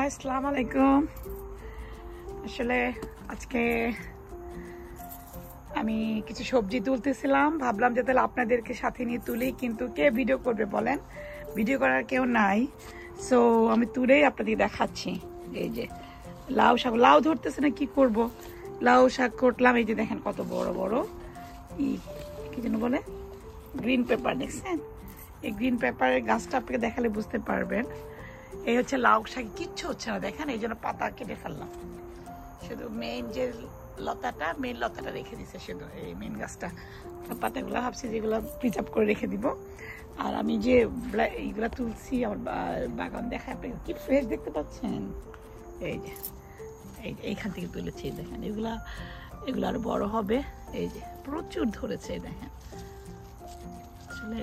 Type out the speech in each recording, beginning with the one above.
আসসালামু আলাইকুম। আসলে আজকে আমি কিছু সবজি তুলতেছিলাম, ভাবলাম যে তাহলে আপনাদেরকে সাথে নিয়ে তুলি, কিন্তু কে ভিডিও করবে বলেন, ভিডিও করার কেউ নাই। সো আমি তুলেই আপনাদের দেখাচ্ছি। এই যে লাউ শাক, লাউ ধরতেছে না, কি করব, লাউ শাক করলাম। এই যে দেখেন কত বড় বড় কি যেন বলে, গ্রিন পেপার, দেখছেন? এই গ্রিন পেপারের গাছটা আপনাকে দেখালে বুঝতে পারবেন। এই হচ্ছে লাউ শাক, কিচ্ছু হচ্ছে না দেখেন, এই জন্য পাতা কেটে ফেললাম। শুধু মেইন যে লতাটা, মেইন লতাটা রেখে দিচ্ছে, শুধু এই মেইন গাছটা, পাতাগুলো ভাবছি যেগুলো প্রিজার্ভ করে রেখে দিব। আর আমি যে এইগুলা তুলছি আমার বাগান দেখায়, আপনি কি ফ্রেশ দেখতে পাচ্ছেন। এই যে এইখান থেকে তুলেছি, দেখেন এগুলো আরো বড় হবে। এই যে প্রচুর ধরেছে, দেখেন আসলে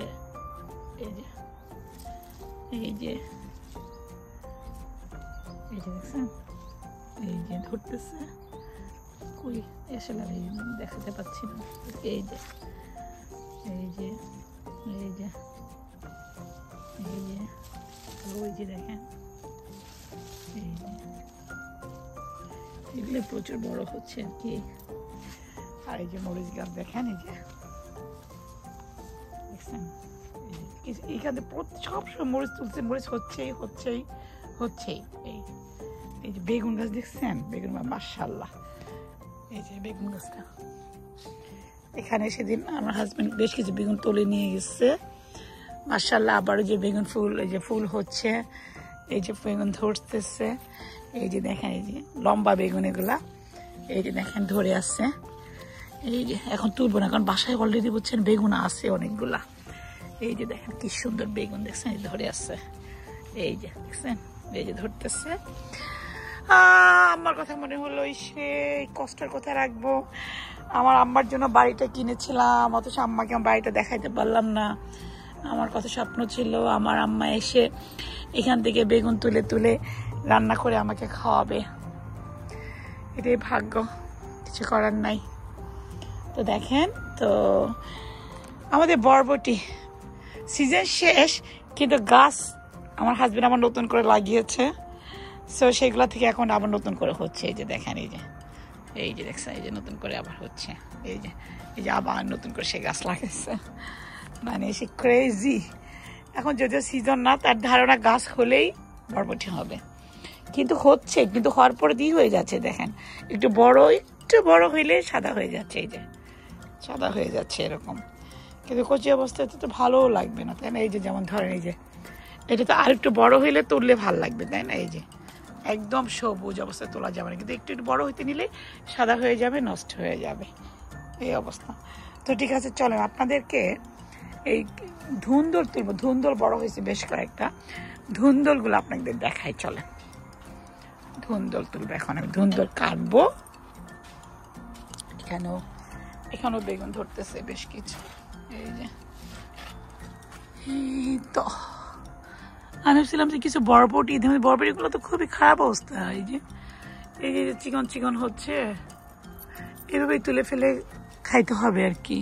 এই যে দেখছেন, এই যে ধরতেছে, কই আসলে আমি দেখাতে পাচ্ছি না। এই যে ওই যে দেখেন, এগুলো প্রচুর বড় হচ্ছে আর কি। আর এই যে মরিচ গাছ দেখেন, এই যে দেখছেন, এইখানে সবসময় মরিচ তুলছে, মরিচ হচ্ছেই। এই যে বেগুন গাছ দেখছেন, বেগুন মাশাআল্লাহ, এই যে বেগুন গাছটা। এখানে সেদিন আমার হাজবেন্ড বেশ কিছু বেগুন তুলে নিয়ে গেছে, মাশাআল্লাহ। আবার যে বেগুন ফুল, এই যে ফুল হচ্ছে, এই যে বেগুন ধরতেছে। এই যে দেখেন, এই যে লম্বা বেগুন এগুলা, এই যে দেখেন ধরে আসছে। এই যে এখন তুলবো না, কারণ বাসায় অলরেডি বুঝছেন বেগুন আছে অনেকগুলা। এই যে দেখেন কি সুন্দর বেগুন, দেখছেন ধরে আসছে। এই যে দেখছেন, এই যে ধরতেছে। আমার কথা মনে হলো, সেই কষ্টের কথা রাখবো। আমার আম্মার জন্য বাড়িটা কিনেছিলাম, অথচ আম্মাকে আমার বাড়িটা দেখাইতে পারলাম না। আমার কত স্বপ্ন ছিল আমার আম্মা এসে এখান থেকে বেগুন তুলে তুলে রান্না করে আমাকে খাওয়াবে। এটাই ভাগ্য, কিছু করার নাই। তো দেখেন, তো আমাদের বরবটি সিজন শেষ, কিন্তু গাছ আমার হাজবেন্ড আমার নতুন করে লাগিয়েছে। সো সেগুলো থেকে এখন আবার নতুন করে হচ্ছে। এই যে দেখেন, এই যে দেখছেন, এই যে নতুন করে আবার হচ্ছে। এই যে আবার নতুন করে সে গাছ লাগাইছে, মানে সে ক্রেজি। এখন যদিও সিজন না, তার ধারণা গাছ হলেই বরবটি হবে, কিন্তু হচ্ছে, কিন্তু হওয়ার পরে দিয়ে হয়ে যাচ্ছে। দেখেন একটু বড় হইলে সাদা হয়ে যাচ্ছে, এই যে সাদা হয়ে যাচ্ছে এরকম। কিন্তু কচি অবস্থায় তো ভালোও লাগবে না, তাই না? এই যে যেমন ধরেন, এই যে এটা তো আর একটু বড় হইলে তুললে ভালো লাগবে, তাই না? এই যে একদম সবুজ অবস্থায় তোলা যাবে না, কিন্তু একটু বড় হইতে নিলে সাদা হয়ে যাবে, নষ্ট হয়ে যাবে, এই অবস্থা। তো ঠিক আছে, চলেন আপনাদেরকে এই ধুন্দল তুলবো। ধুন্দল বড় হয়েছে বেশ কয়েকটা, ধুন্দলগুলো আপনাদের দেখাই, চলেন। ধুন্দল তুলবো এখন আমি, ধুন্দল কাটবো। এখানেও বেগুন ধরতেছে বেশ কিছু। এই যে তো আমি ভাবছিলাম যে কিছু বরবটি, বরবটিগুলো তো খুবই খারাপ অবস্থা। এই যে চিকন হচ্ছে, এভাবেই তুলে ফেলে খাইতে হবে আর কি।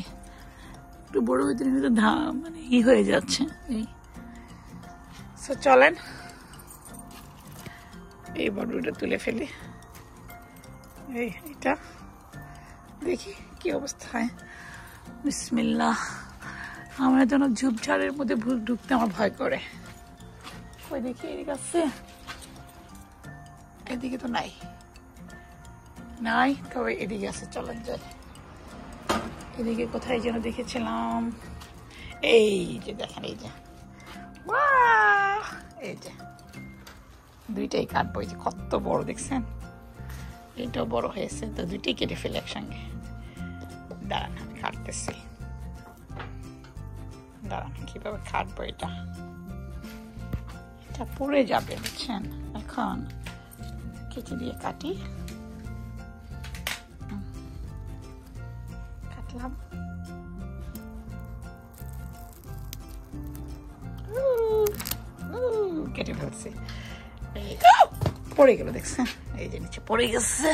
একটু বড় হইতে মানে হয়ে যাচ্ছে। এই চলেন এই বরবটিটা তুলে ফেলি। এটা দেখি কি অবস্থা হয়। বিসমিল্লাহ। আমার যেন ঝুপঝাড়ের মধ্যে ঢুকতে আমার ভয় করে। ওই দেখি এদিকে আছে, এদিকে তো নাই, তবে এদিকে আছে। চলেন যাই, এদিকে কোথায় যেন দেখেছিলাম। এই যে দেখেন, এই যে দুইটাই কাটবো। এই যে কত বড় দেখছেন, এইটাও বড় হয়েছে, তো দুইটাই কেটে ফেলে একসঙ্গে। দাঁড়ান আমি কাটতেছি, দাঁড়ান কিভাবে কাটবো। এটা পড়ে যাবে, বুঝছেন? এখন কেটে দিয়ে কাটি, কাটলাম। কেটে ফেলছি, পড়ে গেল দেখছেন, এই যে নিচে পড়ে গেছে।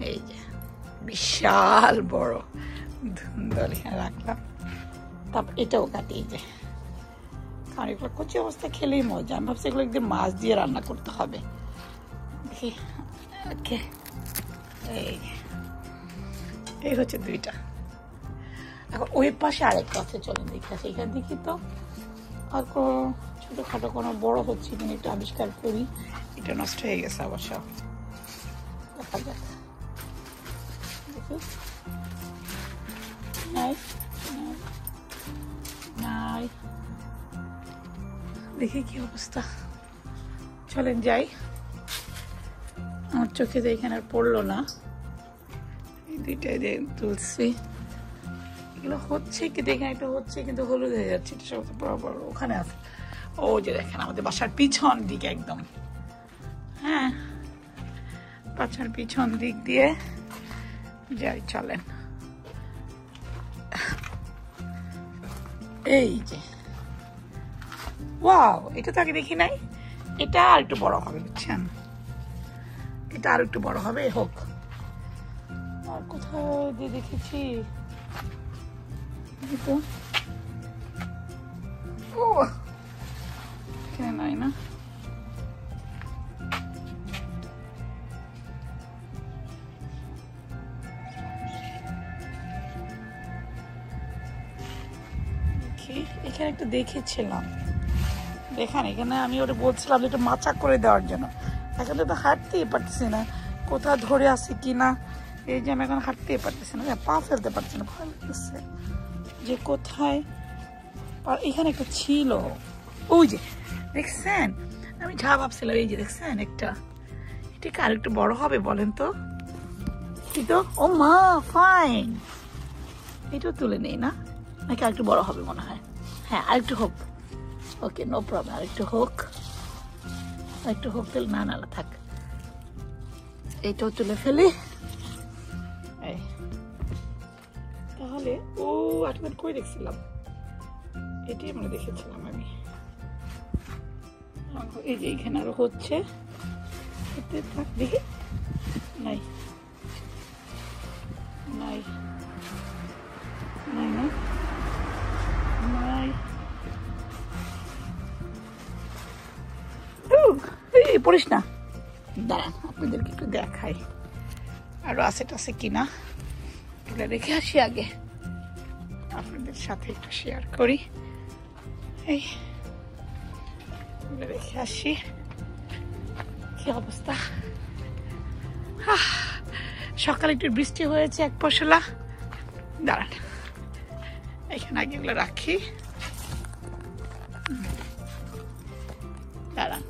এই যে বিশাল বড় ধুন্দল এখানে রাখলাম। তারপর এটাও কাটি, এই যে কারণ এগুলো কচি অবস্থা খেলেই মজা। আমি ভাবছি এগুলো একদিন মাছ দিয়ে রান্না করতে হবে, দেখি। ওকে, এই হচ্ছে দুইটা। এখন ওই পাশে আরেকটা আছে, চলেন দেখে আসি। এখান দেখি তো আর ছোটখাটো কোনো বড় হচ্ছে কিনা একটু আবিষ্কার করি। এটা নষ্ট হয়ে গেছে অবশ্য, দেখা যাক। দেখি, নাই নাই, দেখি কি অবস্থা। চলেন যাই। আমার চোখে তো এখানে আর পড়লো না, এই দুইটাই তুলছি। এগুলো হচ্ছে কি দেখেন, এটা হচ্ছে কিন্তু হলুদ হয়ে যাচ্ছে। এটা সব বরাবর ওখানে আছে। ও যে দেখেন আমাদের বাসার পিছন দিকে একদম, হ্যাঁ বাসার পিছন দিক দিয়ে যাই, চলেন। এই যে ওয়াও, এটা তো আগে দেখি নাই। এটা আর একটু বড় হবে, বুঝছেন, এটা আর একটু বড় হবে। হোক, আর কোথাও দিয়ে দেখেছি তো, ও এখানে নাই না। এখানে একটু দেখেছিলাম, দেখেন এখানে আমি ওটা বলছিলাম যে একটু মাচা করে দেওয়ার জন্য। এখন তো হাঁটতেই পারতেছি না, কোথাও ধরে আসি কিনা। এই যে আমি এখন হাঁটতেই পারতেছি না, পা ফেলতে পারছি না, ভয় লাগতেছে যে কোথায়। আর এখানে একটা ছিল, ওই যে দেখছেন, আমি যা ভাবছিলাম। এই যে দেখছেন একটা, এটাকে আর একটু বড় হবে বলেন তো। কিন্তু ও মা ফাইন, এটাও তুলে নেই না, নাকি আর একটু বড় হবে মনে হয়। হ্যাঁ আর একটু হোক, ওকে নো প্রবলেম, আর একটু হোক, আর একটু হোক। তাহলে না না থাক, এইটাও তুলে ফেলি। তাহলে ও আটমেন্ট কই দেখছিলাম, এটাই মানে দেখেছিলাম আমি। এই যে এখানে আরো হচ্ছে, দেখি নাই নাই নাই না নাই, এই পড়িস না, দাঁড়ান আপনাদেরকে একটু দেখাই আরো আছে টাছে কিনা। এগুলো রেখে আসি আগে, আপনাদের সাথে একটু শেয়ার করি। এই রেখে আসি, কি অবস্থা। সকালে একটু বৃষ্টি হয়েছে এক পশলা। দাঁড়ান এখানে আগে এগুলো রাখি, দাঁড়ান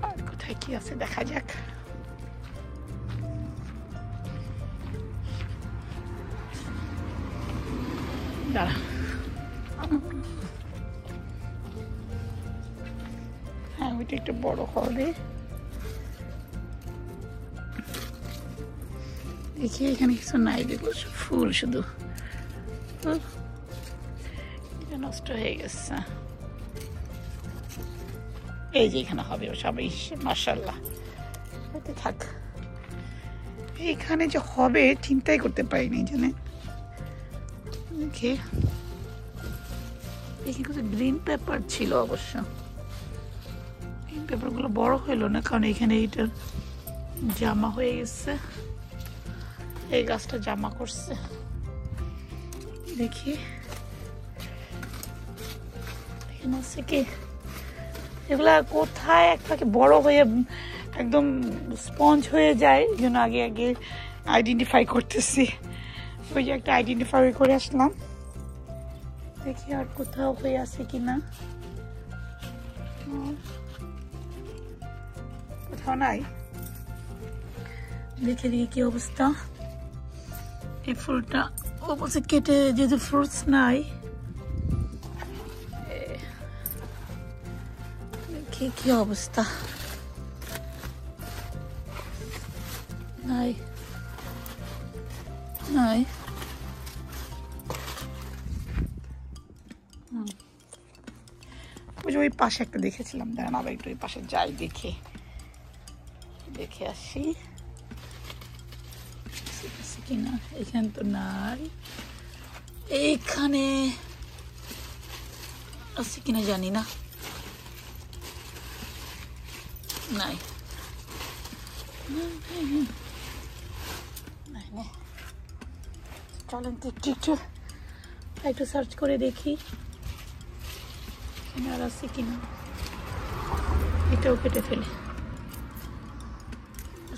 আর কোথায় কি আছে দেখা যাক। দাঁড়ান, হ্যাঁ ওইটা একটু বড় হবে। দেখি এখানে কিছু নাই, দেখলো ফুল শুধু, নষ্ট হয়ে গেছে। এই যে এখানে হবে সবাই, মাশাআল্লাহ হতে থাক। এইখানে যে হবে চিন্তাই করতে পারিনি, জানেন। দেখি এখানে গ্রিন পেপার ছিল অবশ্য, গ্রিন পেপার গুলো বড় হইলো না, কারণ এখানে এইটার জামা হয়ে গেছে, এই গাছটা জামা করছে। দেখি এখানে আছে কি, এগুলা কোথায় একটাকে বড় হয়ে একদম স্পঞ্জ হয়ে যায়, এই জন্য আগে আগে আইডেন্টিফাই করতেছি। ওই যে একটা আইডেন্টিফাই করে আসলাম, দেখি আর কোথাও হয়ে আছে কিনা। কোথাও নাই, দেখে দেখি কি অবস্থা। এই ফুলটা ও বলছে কেটে, যেহেতু ফ্রুটস নাই, দেখি কি অবস্থা। নাই নাই, ওই পাশে একটা দেখেছিলাম, দাঁড়ান আবার একটু ওই পাশে যাই, দেখে দেখে আসি কিনা। এখানে তো নাই, এইখানে আছে কিনা জানি না, নাই। চলেন তো একটু সার্চ করে দেখি আর আছে কিনা। এটাও কেটে ফেলে,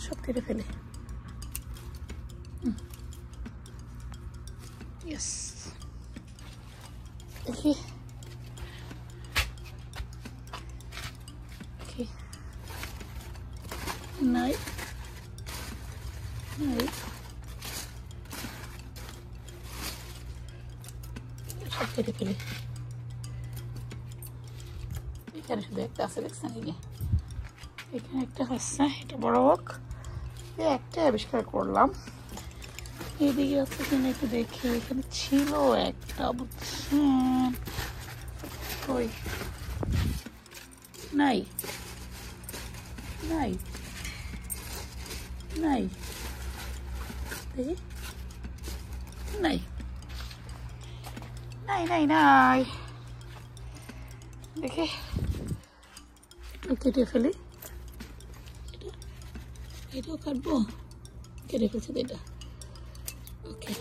সব কেটে ফেলে। ইয়েস, দেখি নাই সব কেটে ফেলে। এখানে শুধু একটা আছে, দেখছেন? এই যে এখানে একটা হচ্ছে, এটা বড় হোক। একটা আবিষ্কার করলাম। এদিকে আছে কিনা একটু দেখি। এখানে ছিল একটা, বুঝছেন? ওই নাই নাই নাই দেখি, নাই নাই নাই নাই দেখে কেটে ফেলি। এটাও কাটবো, কেটে ফেলছি তো এটা। ওকে,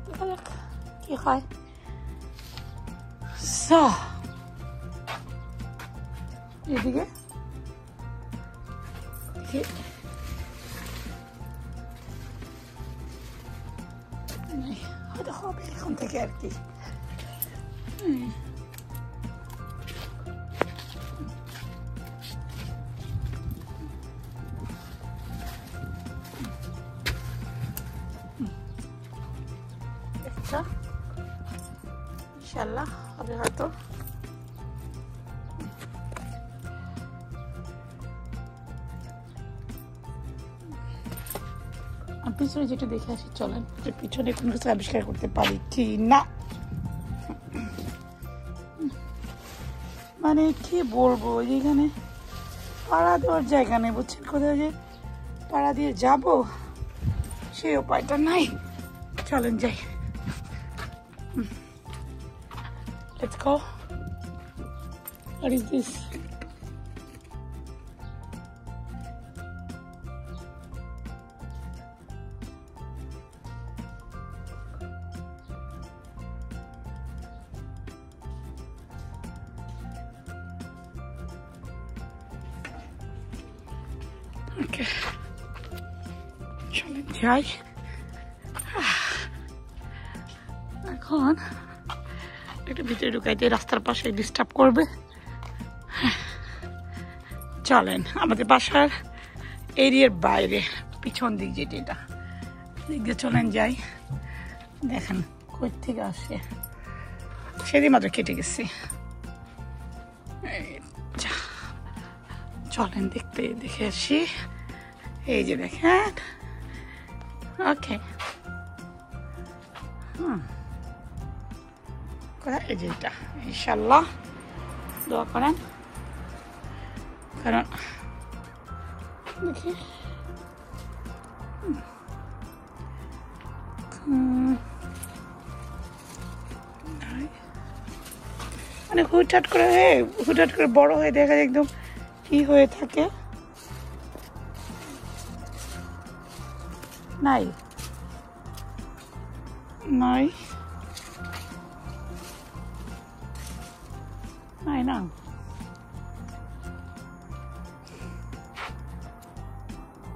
দেখা যাক কি হয়। এদিকে হয়তো হবে এখন থেকে আর কি। ইনশাল্লাহ হবে হয়তো। পিছনে যেটা দেখে আসি, চলেন পিছনে কোনো কিছু আবিষ্কার করতে পারি কি না। মানে কি বলবো, এখানে পাড়া দেওয়ার জায়গা নেই, বুঝছেন? কোথায় যে পাড়া দিয়ে যাব সেই উপায়টা নাই। চলেন যাই, let's go. What is this? Okay. চলেন যাই। এখন একটু ভিতরে ঢুকাইতে, রাস্তার পাশে ডিস্টার্ব করবে। চলেন আমাদের বাসার এরিয়ার বাইরে পিছন দিক যেটা, এটা দিক দিয়ে চলেন যাই। দেখেন কই থেকে আসে, সেদিন মাত্র কেটে গেছি। চলেন দেখে আসি। এই যে দেখেন, ওকে। এই যে এটা, ইনশাল্লাহ দোয়া করেন, কারণ দেখি মানে হুটহাট করে বড় হয়ে দেখা যায় একদম কি হয়ে থাকে। নাই নাই নাই না,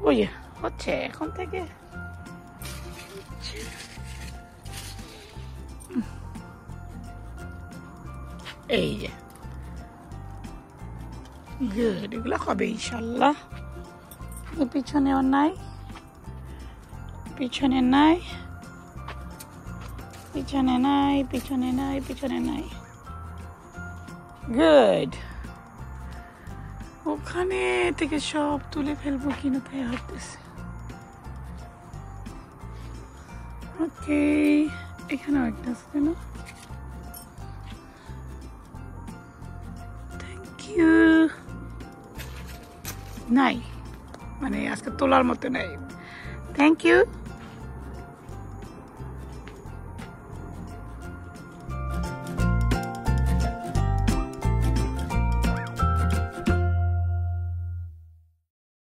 ওই হচ্ছে এখন থেকে। এই যে গুড, এগুলো হবে ইনশাল্লাহ। পিছনেও নাই, পিছনে নাই, পিছনে নাই, পিছনে নাই, পিছনে নাই। গুড, ওখানে থেকে সব তুলে ফেলবো কিনা তাই ভাবতেছে। ওকে, এখানেও একটা আছে না। Thank you. নাই, মানে আজকে তোলার মতো নাই। Thank you.